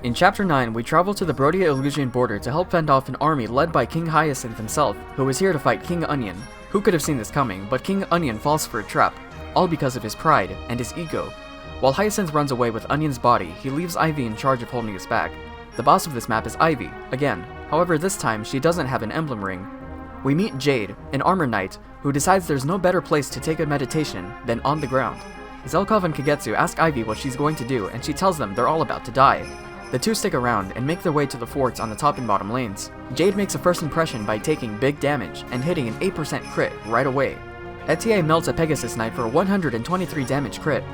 In Chapter 9, we travel to the Brodia-Illusian border to help fend off an army led by King Hyacinth himself, who was here to fight King Onion. Who could have seen this coming, but King Onion falls for a trap, all because of his pride and his ego. While Hyacinth runs away with Onion's body, he leaves Ivy in charge of holding us back. The boss of this map is Ivy, again. However, this time, she doesn't have an emblem ring. We meet Jade, an armor knight, who decides there's no better place to take a meditation than on the ground. Zelkov and Kagetsu ask Ivy what she's going to do, and she tells them they're all about to die. The two stick around and make their way to the forts on the top and bottom lanes. Jade makes a first impression by taking big damage and hitting an 8% crit right away. Etier melts a Pegasus Knight for a 123 damage crit.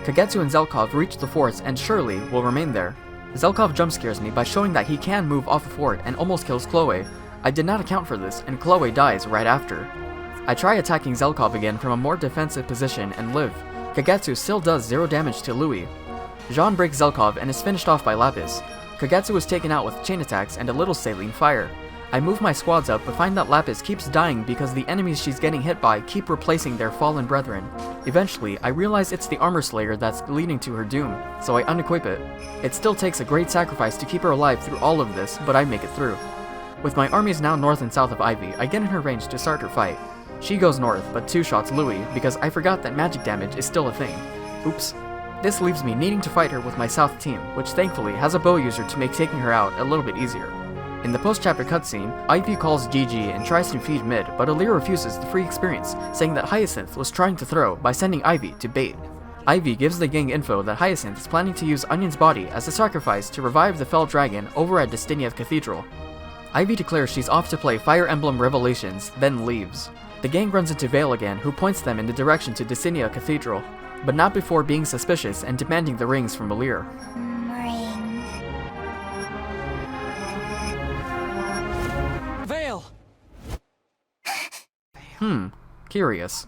Kagetsu and Zelkov reach the forts and surely will remain there. Zelkov jumpscares me by showing that he can move off a fort and almost kills Chloe. I did not account for this, and Chloe dies right after. I try attacking Zelkov again from a more defensive position and live. Kagetsu still does 0 damage to Louis. Jean breaks Zelkov and is finished off by Lapis. Kagetsu is taken out with chain attacks and a little saline fire. I move my squads up but find that Lapis keeps dying because the enemies she's getting hit by keep replacing their fallen brethren. Eventually, I realize it's the armor slayer that's leading to her doom, so I unequip it. It still takes a great sacrifice to keep her alive through all of this, but I make it through. With my armies now north and south of Ivy, I get in her range to start her fight. She goes north, but two-shots Louis because I forgot that magic damage is still a thing. Oops. This leaves me needing to fight her with my south team, which thankfully has a bow user to make taking her out a little bit easier. In the post-chapter cutscene, Ivy calls GG and tries to feed mid, but Alear refuses the free experience, saying that Hyacinth was trying to throw by sending Ivy to bait. Ivy gives the gang info that Hyacinth is planning to use Onion's body as a sacrifice to revive the fell dragon over at Destinia Cathedral. Ivy declares she's off to play Fire Emblem Revelations, then leaves. The gang runs into Vale again, who points them in the direction to Destinia Cathedral, but not before being suspicious and demanding the rings from Alear. Vale! Curious.